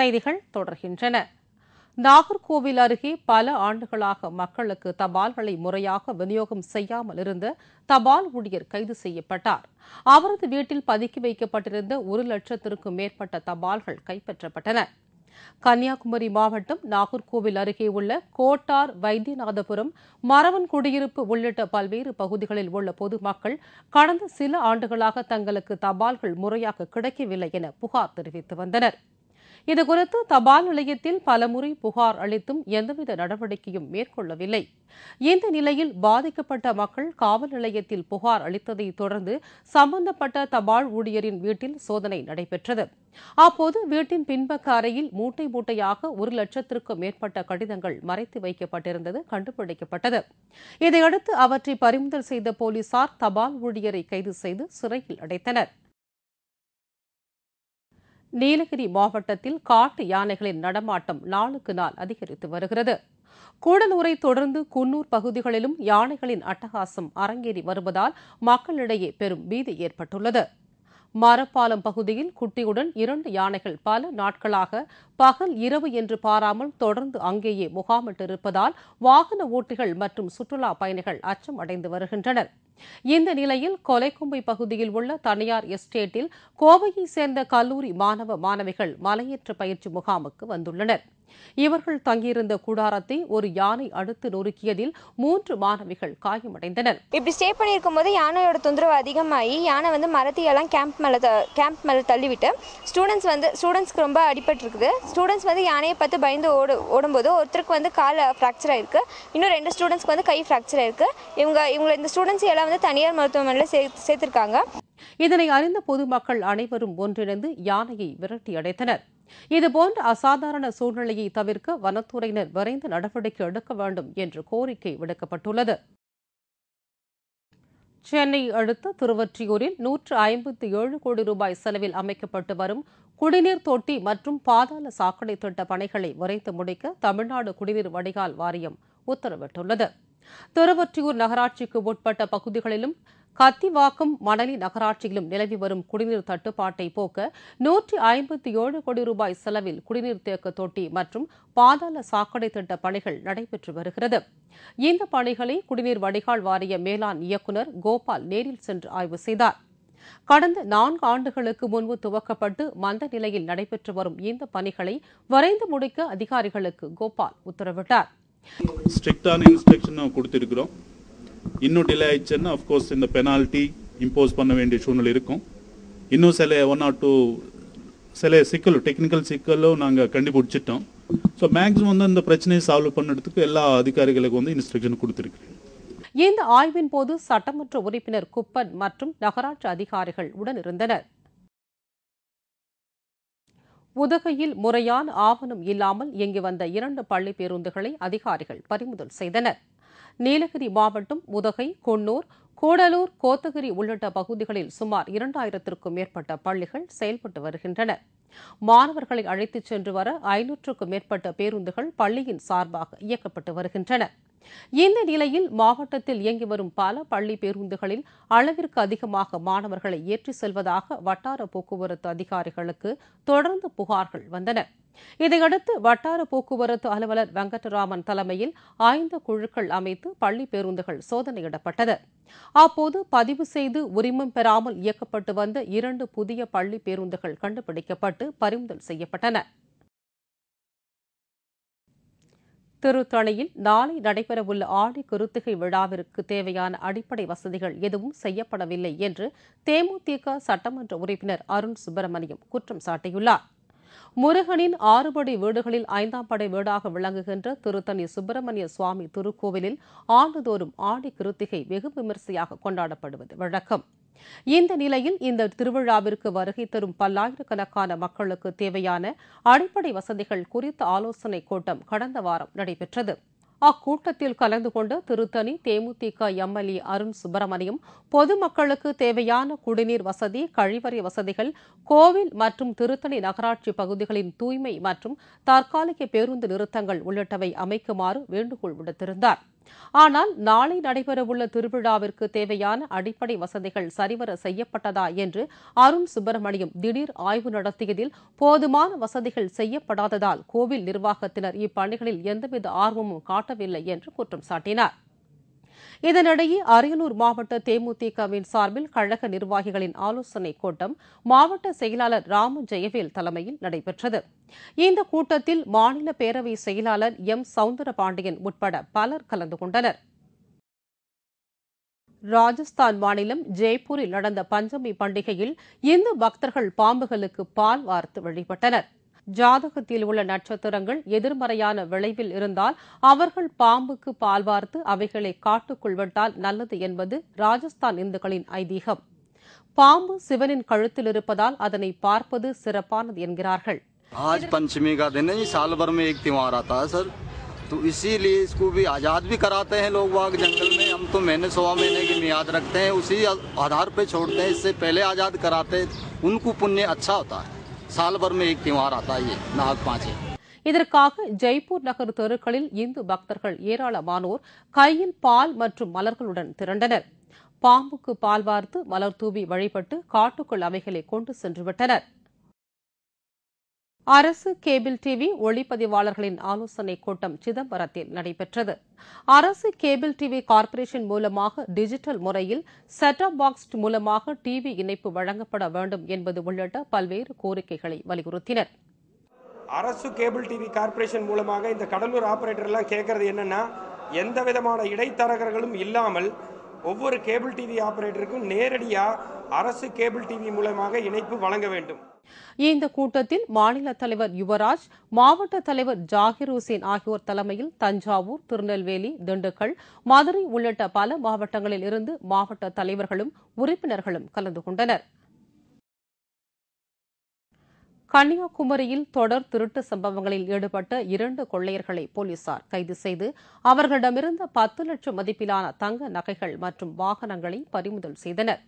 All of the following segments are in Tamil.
செய்திகள் தொடர்கின்றன. நாகர்கோவில் அருகே பல ஆண்டுகளாக மக்களுக்கு தபால்களை முறையாக விநியோகம் செய்யாமல் இருந்த தபால் ஊழியர் கைது செய்யப்பட்டார். அவரது வீட்டில் பதுக்கி வைக்கப்பட்டிருந்த 1,00,000க்கும் மேற்பட்ட தபால்கள் கைப்பற்றப்பட்டன. கன்னியாகுமரி மாவட்டம் நாகர்கோவில் அருகே உள்ள கோட்டார், வைத்தியநாதபுரம், மரவன் குடியிருப்பு உள்ளிட்ட பல்வேறு பகுதிகளில் உள்ள பொதுமக்கள் கடந்த சில ஆண்டுகளாக தங்களுக்கு தபால்கள் முறையாக கிடைக்கவில்லை என புகார் தெரிவித்து வந்தனர். இதுகுறித்து தபால் நிலையத்தில் பலமுறை புகார் அளித்தும் எந்தவித நடவடிக்கையும் மேற்கொள்ளவில்லை. இந்த நிலையில் பாதிக்கப்பட்ட மக்கள் காவல் நிலையத்தில் புகார் அளித்ததை தொடர்ந்து சம்பந்தப்பட்ட தபால் ஊழியரின் வீட்டில் சோதனை நடைபெற்றது. அப்போது வீட்டின் பின்பக்க அறையில் மூட்டை மூட்டையாக 1,00,000க்கும் மேற்பட்ட கடிதங்கள் மறைத்து வைக்கப்பட்டிருந்தது கண்டுபிடிக்கப்பட்டது. இதையடுத்து அவற்றை பறிமுதல் செய்த போலீசார் தபால் ஊழியரை கைது செய்து சிறையில் அடைத்தனர். நீலகிரி மாவட்டத்தில் காட்டு யானைகளின் நடமாட்டம் நாளுக்கு நாள் அதிகரித்து வருகிறது. கூடலூரை தொடர்ந்து குன்னூர் பகுதிகளிலும் யானைகளின் அட்டகாசம் அரங்கேறி வருவதால் மக்களிடையே பெரும் பீதி ஏற்பட்டுள்ளது. மரப்பாலம் பகுதியில் குட்டியுடன் 2 யானைகள் பல நாட்களாக பகல் இரவு என்று பாராமல் தொடர்ந்து அங்கேயே முகாமிட்டிருப்பதால் வாகன ஓட்டிகள் மற்றும் சுற்றுலா பயணிகள் அச்சம் அடைந்து வருகின்றனர். இந்த நிலையில் கொலைக்கும்பை பகுதியில் உள்ள தனியார் எஸ்டேட்டில் கோவையை சேர்ந்த கல்லூரி மாணவ மாணவிகள் மலையேற்ற பயிற்சி முகாமுக்கு வந்துள்ளனர். இவர்கள் தங்கியிருந்த கூடாரத்தை ஒரு யானை அடுத்து நொறுக்கியதில் 3 மாணவிகள் காயமடைந்தனர். இப்படி ஸ்டே பண்ணியிருக்கும் போது யானையோட தொந்தரவு அதிகமாகி யானை மரத்தையெல்லாம் கேம்ப் மேலே தள்ளிவிட்டு ஸ்டூடெண்ட்ஸ்க்கு ரொம்ப அடிபட்டிருக்குது. ஸ்டூடெண்ட்ஸ் யானையை பார்த்து பயந்து ஓடும்போது ஒருத்தருக்கு கால் ஃப்ராக்சர் ஆயிருக்கு, இன்னும் 2 ஸ்டூடெண்ட்ஸ்க்கு கை ஃப்ராக்சர் ஆயிருக்கு. இவங்க இந்த ஸ்டூடெண்ட்ஸ் எல்லாம் தனியார் மருத்துவமனையில் சேர்த்திருக்காங்க. இதனை அறிந்த பொதுமக்கள் அனைவரும் ஒன்றிணைந்து யானையை விரட்டி அடைத்தனர். இதுபோன்ற அசாதாரண சூழ்நிலையை தவிர்க்க வனத்துறையினர் விரைந்து நடவடிக்கை எடுக்க வேண்டும் என்று கோரிக்கை விடுக்கப்பட்டுள்ளது. சென்னை அடுத்த திருவொற்றியூரில் 157 கோடி ரூபாய் செலவில் அமைக்கப்பட்டு வரும் குடிநீர் தொட்டி மற்றும் பாதாள சாக்கடை திட்ட பணிகளை விரைந்து முடிக்க தமிழ்நாடு குடிநீர் வடிகால் வாரியம் உத்தரவிட்டுள்ளது. திருவொற்றியூர் நகராட்சிக்கு உட்பட்ட பகுதிகளிலும் கத்திவாக்கம், மணலி நகராட்சியிலும் நிலவி வரும் குடிநீர் தட்டுப்பாட்டை போக்க 157 கோடி ரூபாய் செலவில் குடிநீர் தேக்க தொட்டி மற்றும் பாதாள சாக்கடை திட்ட பணிகள் நடைபெற்று வருகிறது. இந்த பணிகளை குடிநீர் வடிகால் வாரிய மேலாண் இயக்குநர் கோபால் நேரில் சென்று ஆய்வு செய்தார். கடந்த 4 ஆண்டுகளுக்கு முன்பு துவக்கப்பட்டு மந்த நிலையில் நடைபெற்று வரும் இந்த பணிகளை விரைந்து முடிக்க அதிகாரிகளுக்கு கோபால் உத்தரவிட்டார். இன்னும் டிலே ஆயிடுச்சுன்னா அஃப்கோர்ஸ் இந்த பெனால்ட்டி இம்போஸ் பண்ண வேண்டிய சூழ்நிலை இருக்கும். இன்னும் சில 1 or 2 சில டெக்னிக்கல் சிக்கலும் நாங்கள் கண்டுபிடிச்சிட்டோம். ஸோ மேக்ஸிமம் இந்த பிரச்சனையை சால்வ் பண்ணுறதுக்கு எல்லா அதிகாரிகளுக்கும் இன்ஸ்ட்ரக்ஷன் கொடுத்துருக்கேன். இந்த ஆய்வின் போது சட்டமன்ற உறுப்பினர் குப்பன் மற்றும் நகராட்சி அதிகாரிகள் உடனிருந்தனர். உதகையில் முறையான ஆவணம் இல்லாமல் இயங்கி வந்த 2 பள்ளி பேருந்துகளை அதிகாரிகள் பறிமுதல் செய்தனர். நீலகிரி மாவட்டம் உதகை, குன்னூர், கூடலூர், கோத்தகிரி உள்ளிட்ட பகுதிகளில் சுமார் 2000க்கும் மேற்பட்ட பள்ளிகள் செயல்பட்டு வருகின்றன. மாணவர்களை அழைத்துச் சென்று வர 500க்கும் மேற்பட்ட பேருந்துகள் பள்ளியின் சார்பாக இயக்கப்பட்டு வருகின்றன. இந்த நிலையில் மாவட்டத்தில் இயங்கி வரும் பல பள்ளி பேருந்துகளில் அளவிற்கு அதிகமாக மாணவர்களை ஏற்றிச் செல்வதாக வட்டார போக்குவரத்து அதிகாரிகளுக்கு தொடர்ந்து புகார்கள் வந்தன. இதையடுத்து வட்டார போக்குவரத்து அலுவலர் வெங்கடராமன் தலைமையில் 5 குழுக்கள் அமைத்து பள்ளி பேருந்துகள் சோதனையிடப்பட்டது. அப்போது பதிவு செய்து உரிமம் பெறாமல் இயக்கப்பட்டு வந்த 2 புதிய பள்ளி பேருந்துகள் கண்டுபிடிக்கப்பட்டு பறிமுதல் செய்யப்பட்டன. திருத்தணியில் நாளை நடைபெறவுள்ள ஆடி கிருத்திகை விழாவிற்கு தேவையான அடிப்படை வசதிகள் எதுவும் செய்யப்படவில்லை என்று தேமுதிக சட்டமன்ற உறுப்பினர் அருண் சுப்பிரமணியம் குற்றம் சாட்டியுள்ளார். முருகனின் 6 படை வீடுகளில் 5ஆம் படை வீடாக விளங்குகின்ற திருத்தணி சுப்பிரமணிய சுவாமி திருக்கோவிலில் ஆண்டுதோறும் ஆடி கிருத்திகை வெகு விமரிசையாக கொண்டாடப்படுவது வழக்கம். இந்த நிலையில் இந்த திருவிழாவிற்கு வருகை தரும் பல்லாயிரக்கணக்கான மக்களுக்கு தேவையான அடிப்படை வசதிகள் குறித்த ஆலோசனைக் கூட்டம் கடந்த வாரம் நடைபெற்றது. அக்கூட்டத்தில் கலந்து கொண்ட திருத்தணி தேமுதிக எம்எல்ஏ அருண் சுப்பிரமணியம் பொதுமக்களுக்கு தேவையான குடிநீர் வசதி, கழிவறை வசதிகள், கோவில் மற்றும் திருத்தணி நகராட்சி பகுதிகளின் தூய்மை மற்றும் தற்காலிக பேருந்து நிறுத்தங்கள் உள்ளிட்டவை அமைக்குமாறு வேண்டுகோள் விடுத்திருந்தார். ஆனால் நாளை நடைபெறவுள்ள திருவிழாவிற்கு தேவையான அடிப்படை வசதிகள் சரிவர செய்யப்பட்டதா என்று அருண் சுப்பிரமணியம் திடீர் ஆய்வு நடத்தியதில் போதுமான வசதிகள் செய்யப்படாததால் கோவில் நிர்வாகத்தினர் இப்பணிகளில் எந்தவித ஆர்வமும் காட்டவில்லை என்று குற்றம் சாட்டினார். இதனிடையே அரியலூர் மாவட்ட தேமுதிகவின் சார்பில் கழக நிர்வாகிகளின் ஆலோசனைக் கூட்டம் மாவட்ட செயலாளர் ராமு ஜெயவேல் தலைமையில் நடைபெற்றது. இந்த கூட்டத்தில் மாநில பேரவை செயலாளர் எம் சவுந்தரபாண்டியன் உட்பட பலர் கலந்து கொண்டனர். ராஜஸ்தான் மாநிலம் ஜெய்ப்பூரில் நடந்த பஞ்சமி பண்டிகையில் இந்து பக்தர்கள் பாம்புகளுக்கு பால் வார்த்து வழிபட்டனர். ஜாதகத்தில் உள்ள நட்சத்திரங்கள் எதிர்மறையான விளைவில் இருந்தால் அவர்கள் பாம்புக்கு பால் வார்த்து அவைகளை காட்டுக்குள் விட்டால் நல்லது என்பது ராஜஸ்தான் இந்துக்களின் ஐதீகம். பாம்பு சிவனின் கழுத்தில் இருப்பதால் அதனை பார்ப்பது சிறப்பானது என்கிறார்கள். आज पंचमी का दिन है, साल भर में एक त्योहार आता है सर, तो इसीलिए इसको भी आज़ाद भी कराते हैं लोग बाग जंगल में। हम तो महीने 1.25 महीने की मियाद रखते हैं, उसी आधार पे छोड़ते हैं। इससे पहले आज़ाद कराते उनको पुण्य अच्छा होता है। साल भर में एक त्योहार आता है ये नाग पांचमी। இதற்காக ஜெய்ப்பூர் நகர் தெருக்களில் இந்து பக்தர்கள் ஏராளமானோர் கையில் பால் மற்றும் மலர்களுடன் திரண்டனர். பாம்புக்கு பால் வார்த்து மலர் தூவி வழிபட்டு காட்டுக்குள் அவைகளை கொண்டு சென்றுவிட்டனர். அரசு கேபிள் டிவி ஒளிப்பதிவாளர்களின் ஆலோசனைக் கூட்டம் சிதம்பரத்தில் நடைபெற்றது. அரசு கேபிள் டிவி கார்ப்பரேஷன் மூலமாக டிஜிட்டல் முறையில் செட்டாப் பாக்ஸ் மூலமாக டிவி இணைப்பு வழங்கப்பட வேண்டும் என்பது உள்ளிட்ட பல்வேறு கோரிக்கைகளை வலியுறுத்தினர். அரசு கேபிள் டிவி கார்ப்பரேஷன் மூலமாக இந்த கடலூர் ஆபரேட்டர்லாம் கேட்கறது என்னன்னா, எந்த விதமான இடைத்தரகர்களும் இல்லாமல் ஒவ்வொரு கேபிள் டிவி ஆபரேட்டருக்கும் நேரடியாக அரசு கேபிள் டிவி மூலமாக இணைப்பு வழங்க வேண்டும். இந்த கூட்டத்தில் மாநில தலைவர் யுவராஜ், மாவட்ட தலைவர் ஜாகிர் ஹுசேன் ஆகியோர் தலைமையில் தஞ்சாவூர், திருநெல்வேலி, திண்டுக்கல், மதுரை உள்ளிட்ட பல மாவட்டங்களில் இருந்து மாவட்ட தலைவர்களும் உறுப்பினர்களும் கலந்து கொண்டனர். கன்னியாகுமரியில் தொடர் திருட்டு சம்பவங்களில் ஈடுபட்ட 2 கொள்ளையர்களை போலீசார் கைது செய்து அவர்களிடமிருந்த 10 லட்சம் மதிப்பிலான தங்க நகைகள் மற்றும் வாகனங்களை பறிமுதல் செய்தனர்.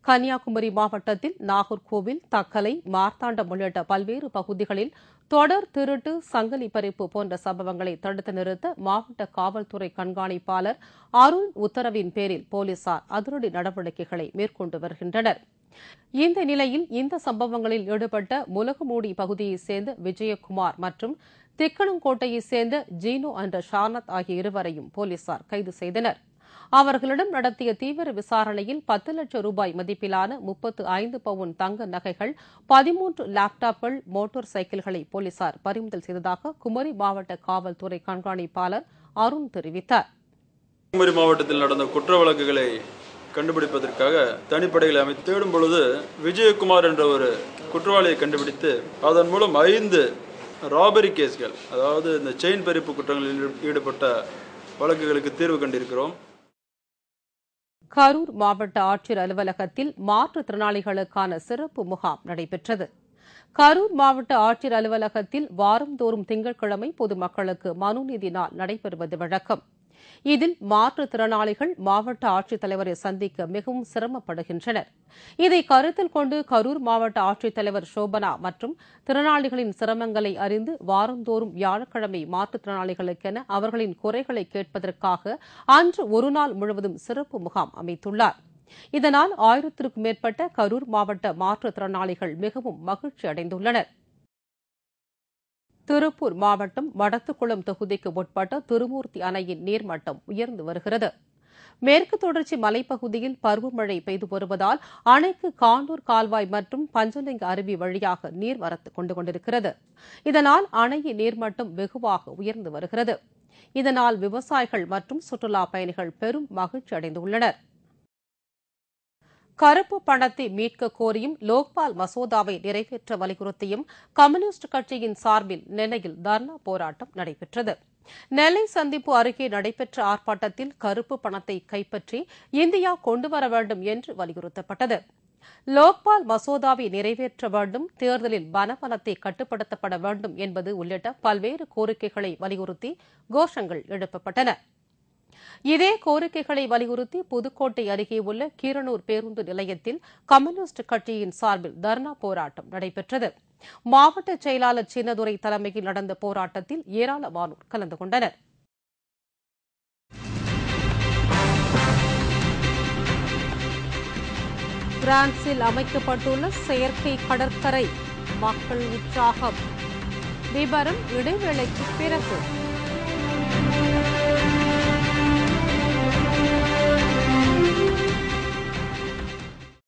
கன்னியாகுமரி மாவட்டத்தில் நாகர்கோவில், தக்கலை, மார்த்தாண்டம் உள்ளிட்ட பல்வேறு பகுதிகளில் தொடர் திருட்டு, சங்கிலி பறிப்பு போன்ற சம்பவங்களை தடுத்து நிறுத்த மாவட்ட காவல்துறை கண்காணிப்பாளர் அருண் உத்தரவின் பேரில் போலீசார் அதிரடி நடவடிக்கைகளை மேற்கொண்டு வருகின்றனர். இந்த நிலையில் இந்த சம்பவங்களில் ஈடுபட்ட முலகுமூடி பகுதியைச் சேர்ந்த விஜயகுமார் மற்றும் திக்கணங்கோட்டையைச் சேர்ந்த ஜீனோ என்ற ஷானத் ஆகிய இருவரையும் போலீசார் கைது செய்தனர். அவர்களிடம் நடத்திய தீவிர விசாரணையில் 10 லட்சம் ரூபாய் மதிப்பிலான 35 பவுன் தங்க நகைகள், 13 லேப்டாப்கள், மோட்டார் சைக்கிள்களை போலீசார் பறிமுதல் செய்ததாக குமரி மாவட்ட காவல்துறை கண்காணிப்பாளர் அருண் தெரிவித்தார். குமரி மாவட்டத்தில் நடந்த குற்ற வழக்குகளை கண்டுபிடிப்பதற்காக தனிப்படைகளை அமைத்து தேடும் பொழுது விஜயகுமார் என்ற ஒரு குற்றவாளியை கண்டுபிடித்து அதன் மூலம் 5 ராபரி கேஸ்கள், அதாவது இந்த செயின் பறிப்பு குற்றங்களில் ஈடுபட்ட வழக்குகளுக்கு தீர்வு கண்டிருக்கிறோம். கரூர் மாவட்ட ஆட்சியர் அலுவலகத்தில் மாற்றுத்திறனாளிகளுக்கான சிறப்பு முகாம் நடைபெற்றது. கரூர் மாவட்ட ஆட்சியர் அலுவலகத்தில் வாரந்தோறும் திங்கட்கிழமை பொதுமக்களுக்கு மனுநீதி நாள் நடைபெறுவது வழக்கம். இதில் மாற்றுத்திறனாளிகள் மாவட்ட ஆட்சித்தலைவரை சந்திக்க மிகவும் சிரமப்படுகின்றனர். இதை கருத்தில் கொண்டு கரூர் மாவட்ட ஆட்சித்தலைவர் சோபனா மற்றும் திறனாளிகளின் சிரமங்களை அறிந்து வாரந்தோறும் வியாழக்கிழமை மாற்றுத்திறனாளிகளுக்கென அவர்களின் குறைகளை கேட்பதற்காக அன்று ஒரு நாள் முழுவதும் சிறப்பு முகாம் அமைத்துள்ளார். இதனால் 1000க்கும் மேற்பட்ட கரூர் மாவட்ட மாற்றுத்திறனாளிகள் மிகவும் மகிழ்ச்சி அடைந்துள்ளனர். திருப்பூர் மாவட்டம் வடத்துக்குளம் தொகுதிக்கு உட்பட்ட திருமூர்த்தி அணையின் நீர்மட்டம் உயர்ந்து வருகிறது. மேற்கு தொடர்ச்சி மலைப்பகுதியில் பருவமழை பெய்து வருவதால் அணைக்கு காண்டூர் கால்வாய் மற்றும் பஞ்சலிங்க அருவி வழியாக நீர்வரத்து கொண்டிருக்கிறது. இதனால் அணையின் நீர்மட்டம் வெகுவாக உயர்ந்து வருகிறது. இதனால் விவசாயிகள் மற்றும் சுற்றுலா பயணிகள் பெரும் மகிழ்ச்சி அடைந்துள்ளனர். கருப்பு பணத்தை மீட்க கோரியும் லோக்பால் மசோதாவை நிறைவேற்ற வலியுறுத்தியும் கம்யூனிஸ்ட் கட்சியின் சார்பில் நெல்லையில் தர்ணா போராட்டம் நடைபெற்றது. நெல்லை சந்திப்பு அருகே நடைபெற்ற ஆர்ப்பாட்டத்தில் கருப்பு பணத்தை கைப்பற்றி இந்தியா கொண்டுவர வேண்டும் என்று வலியுறுத்தப்பட்டது. லோக்பால் மசோதாவை நிறைவேற்ற வேண்டும், தேர்தலில் பணபலத்தை கட்டுப்படுத்தப்பட வேண்டும் என்பது உள்ளிட்ட பல்வேறு கோரிக்கைகளை வலியுறுத்தி கோஷங்கள் எழுப்பப்பட்டன. இதே கோரிக்கைகளை வலியுறுத்தி புதுக்கோட்டை அருகே உள்ள கீரனூர் பேருந்து நிலையத்தில் கம்யூனிஸ்ட் கட்சியின் சார்பில் தர்ணா போராட்டம் நடைபெற்றது. மாவட்ட செயலாளர் சின்னதுரை தலைமையில் நடந்த போராட்டத்தில் ஏராளமானோர் கலந்து கொண்டனர். பிரான்சில் அமைக்கப்பட்டுள்ள செயற்கை கடற்கரை மக்கள் உற்சாகம். விவரம் இடைவேளைக்கு பிறகு.